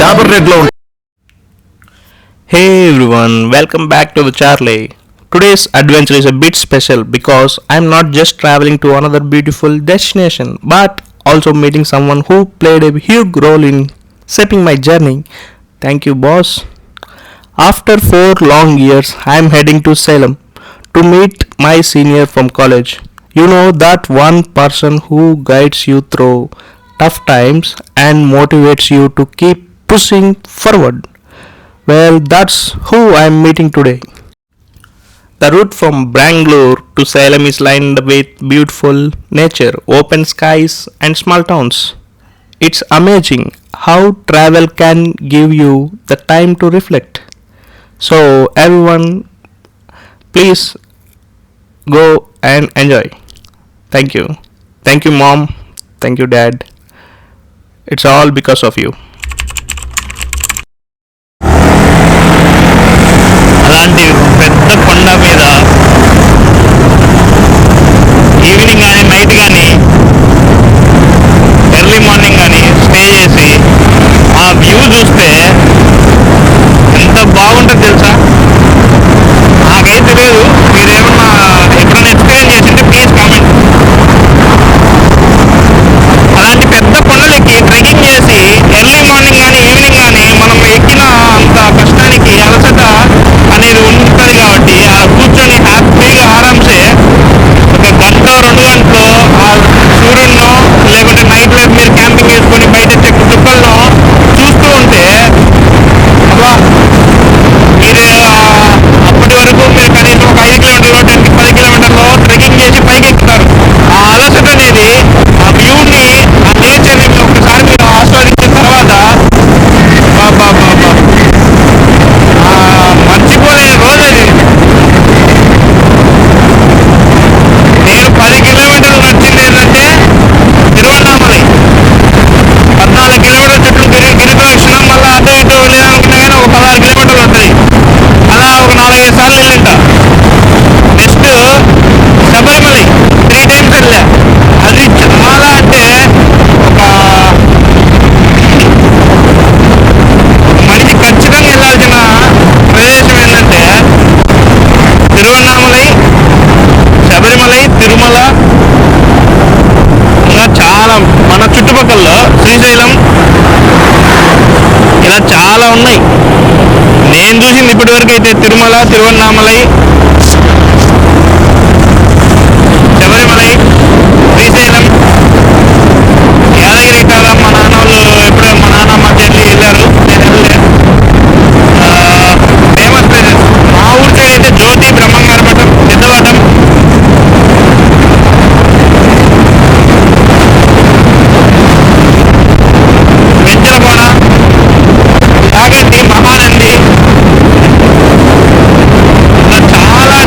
Labour రేట్లో ఉంటుంది. Hey everyone, welcome back to the Charlie. Today's adventure is a bit special because I'm not just traveling to another beautiful destination but also meeting someone who played a huge role in shaping my journey. Thank you, boss. After 4 long years, I'm heading to Salem to meet my senior from college. You know, that one person who guides you through tough times and motivates you to keep pushing forward. Well, that's who I'm meeting today. The route from Bangalore to Salem is lined with beautiful nature, open skies, and small towns. It's amazing how travel can give you the time to reflect. So, everyone, please go and enjoy. Thank you. Thank you, mom. Thank you, dad. It's all because of you. అలాంటి పెద్ద కొండ మీద evening కానీ night కానీ early morning కానీ stay చేసి ఆ view చూస్తే ఎంత బాగుంటుంది తెలుసా. నాకైతే లేదు, మీరేమన్నా ఎప్పుడైనా ఎక్స్పీరియన్స్ చేసింటే ప్లీజ్ కామెంట్. అలాంటి పెద్ద కొండలెక్కి ట్రెక్కింగ్ చేసి ఎర్లీ మార్నింగ్ కానీ ఈవినింగ్ కానీ మనం ఎక్కిన అంత కష్టానికి అలసట అనేది ఉంటుంది కాబట్టి ఆ కూర్చొని హ్యాపీగా ఆరామ్సే ఒక గంట 2 గంటలు ఆ సూర్యుడినో లేకుంటే నైట్ లైఫ్ మీరు క్యాంపింగ్ చేసుకొని బయట చెట్టు చుక్కల్లో చూస్తూ ఉంటే అబ్బా, మీరు అప్పటి వరకు మీరు కనీసం ఒక 5 కిలోమీటర్లు 10 కిలోమీటర్లో ట్రెక్కింగ్ చేసి పైకి ఎక్కుతారు. ఆ అలసట అనేది ఆ వ్యూని ఆ నేచర్ని ఒకసారి మీరు ఆస్వాదించిన తర్వాత బాబా మర్చిపోలేని రోజు అది. నేను 10 కిలోమీటర్లు నడిచింది ఏంటంటే తిరువన్నామలై. 14 కిలోమీటర్ల చుట్టూ గిరి ప్రదక్షిణం, మళ్ళీ అటు ఇటు వెళ్ళాలనుకున్నా కానీ ఒక 16 కిలోమీటర్లు ఉంటుంది. అలా ఒక 4-5 సార్లు వెళ్ళింట. నెక్స్ట్ శబరిమలై 3 times వెళ్ళా. అది చాలా అంటే ఒక మనిషి ఖచ్చితంగా వెళ్ళాల్సిన ప్రదేశం ఏంటంటే తిరువన్నామలై, శబరిమలై, తిరుమల, ఇంకా చాలా మన చుట్టుపక్కల శ్రీశైలం, ఇలా చాలా ఉన్నాయి. నేను చూసింది ఇప్పటి వరకు అయితే తిరుమల, తిరువన్నామలై, శబరిమలై, శ్రీశైలం, యాదగిరి కాదా. మా నాన్న వాళ్ళు ఎప్పుడో మా నాన్న మా చెల్లి వెళ్ళారు, నేను వెళ్ళలే. ఫేమస్ ప్లేసెస్ మా ఊరి సైడ్ అయితే జ్యోతి, బ్రహ్మంగారి మఠం, సిద్ధవటం, వెంచలకోన, యాగంటి, మహానంది, ఇలా చాలా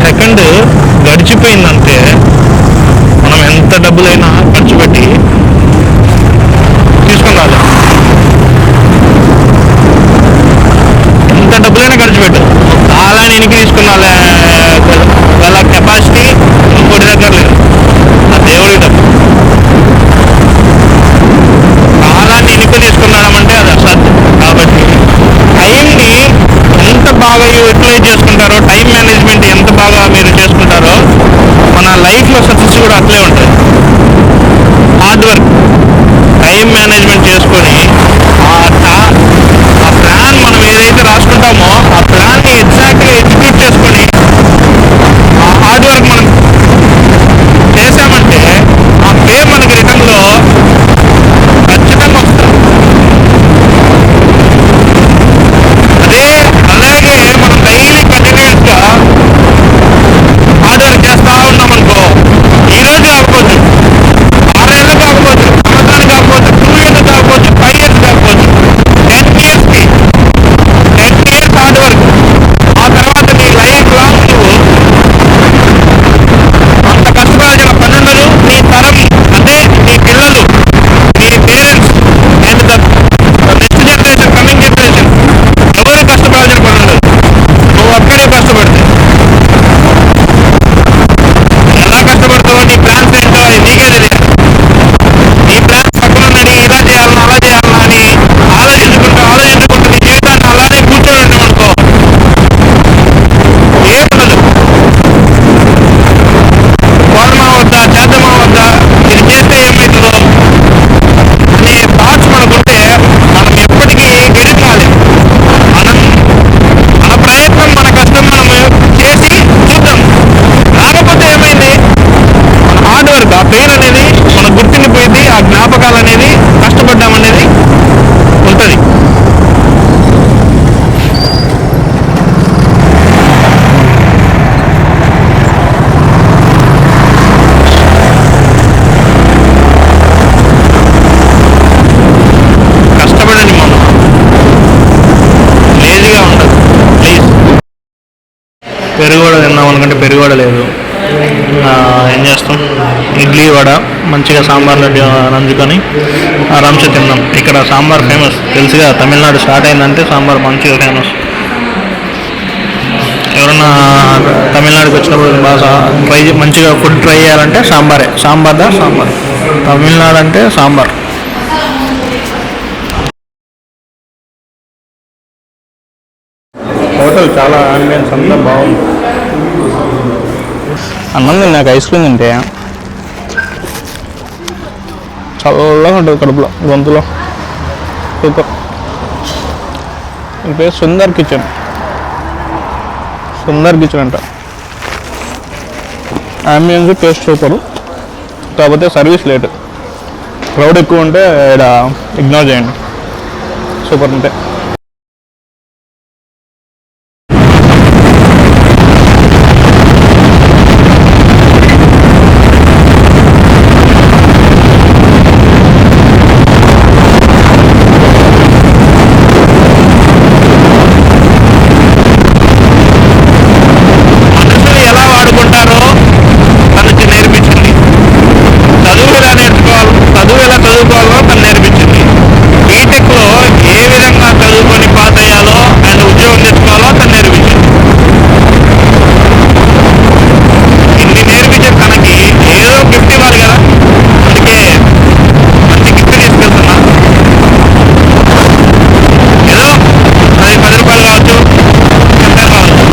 సెకండ్ గడిచిపోయిందంటే మనం ఎంత డబ్బులైనా ఖర్చు పెట్టి తీసుకొని రాలేదు. ఎంత డబ్బులైనా ఖర్చు పెట్టు, కాలాన్ని ఎనికి తీసుకున్న వాళ్ళ కెపాసిటీ ఇంకోటి దగ్గర లేదు. ఆ దేవుడి డబ్బు కాలాన్ని ఎనికి తీసుకున్నామంటే అది అసాధ్యం. కాబట్టి టైంని ఎంత బాగా యూటిలైజ్ చేసుకుంటారో, టైం మేనేజ్మెంట్ ఎంత బాగా మీరు చేసుకుంటారో, మన లైఫ్లో సక్సెస్ కూడా అట్లే ఉంటుంది. హార్డ్ వర్క్, టైం మేనేజ్మెంట్ చేసుకొని ఆ ప్లాన్ మనం ఏదైతే రాసుకుంటామో ఆ ప్లాన్ని ఎగ్జాక్ట్గా ఎగ్జిక్యూట్ చేసుకొని ఆ హార్డ్ వర్క్ మనం చేసామంటే ఆ పే మనకి రిటర్న్లో ఖచ్చితంగా వస్తుంది. అలాగే మనం డైలీ కంటిన్యూస్గా హార్డ్ వర్క్ చేస్తూ ఉన్నామనుకో, ఈరోజు కాకపోవచ్చు, 6 ఏళ్ళు కాకపోవచ్చు, సంవత్సరానికి కాకపోవచ్చు, 2 years కాకపోవచ్చు, 5 years కాకపోవచ్చు, 10 yearsకి 10 years హార్డ్ వర్క్. ఆ తర్వాత నీ లైఫ్ లాంగ్ నువ్వు అంత కష్టపడాల్సిన పని ఉండదు. నీ తరం అంటే నీ పిల్లలు, నీ parents and the next generation, coming generation ఎవరు కష్టపడాల్సిన పని ఉండదు. నువ్వు ఒక్కడే కష్టపడితే ఎలా కష్టపడతావో, నీ ప్లాన్స్ ఏంటో నీకే తెలియదు. నీ ప్లాన్స్ పక్కన ఉన్నాడు, ఇలా చేయాలన్నా అలా చేయాలన్నా అని ఆలోచించుకుంటూ నీ జీవితాన్ని అలానే కూర్చొని ఉంటామనుకో, ఏముండదు. పోదామా వద్దా, చేద్దామా వద్దా, ఇది చేస్తే ఏమవుతుందో అనే థాట్స్ మనకుంటే మనం ఎప్పటికీ గెలిచి కాలేము. మన ప్రయత్నం, మన కష్టం మనం చేసి చూద్దాం. రాకపోతే ఏమైంది, మన హార్డ్ వర్క్, ఆ పెయిన్ అనేది మన గుర్తుండిపోయింది, ఆ జ్ఞాపకాలు అనేది కష్టపడ్డామనేది ఉంటుంది. కష్టపడండి, మనం లేజీగా ఉండదు ప్లీజ్. పెరుగు వడ తిందాం అనుకుంటే పెరుగు వడ లేదు. ఏం చేస్తాం, ఇడ్లీ వడ మంచిగా సాంబార్లో నంచుకొని ఆరామ్సే తిన్నాం. ఇక్కడ సాంబార్ ఫేమస్ తెలుసుగా, తమిళనాడు స్టార్ట్ అయిందంటే సాంబార్ మంచిగా ఫేమస్. ఎవరన్నా తమిళనాడుకి వచ్చినప్పుడు బాగా మంచిగా ఫుడ్ ట్రై చేయాలంటే సాంబార్. తమిళనాడు అంటే సాంబార్. హోటల్ చాలా ఆంబియన్స్ అంతా బాగుంది. అన్నం నాకు ఐస్ క్రీమ్ తింటే చల్లగా ఉంటుంది కడుపులో, గొంతులో. సూపర్. ఈ పేరు సుందర్ కిచెన్ అంట. అంబియన్స్ టేస్ట్ సూపరు, కాకపోతే సర్వీస్ లేట్. క్రౌడ్ ఎక్కువ ఉంటే ఇక్కడ ఇగ్నోర్ చేయండి. సూపర్ ఉంటే చదువుకోవాలో తను నేర్పించింది. బీటెక్లో ఏ విధంగా చదువుకొని పాస్ అయ్యాలో అండ్ ఉద్యోగం తెచ్చుకోవాలో తను నేర్పించింది. ఇన్ని నేర్పించే తనకి ఏదో గిఫ్ట్ ఇవ్వాలి కదా, అందుకే మంచి గిఫ్ట్ తీసుకెళ్తున్నా. ఏదో అది 10 రూపాయలు కావచ్చు, 10 కావచ్చు.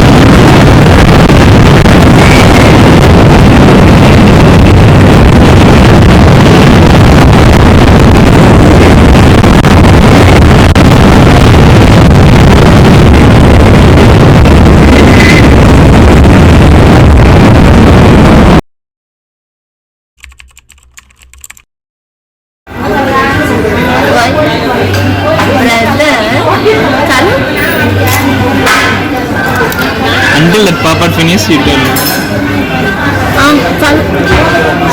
Until that papa finish, you tell me.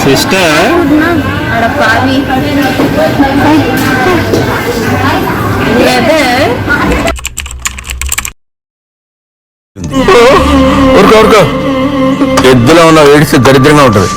Sister. Ada pavi. Brother. Urko. ఎద్దులో ఉన్న ఏడిస్తే దరిద్రంగా ఉంటుంది.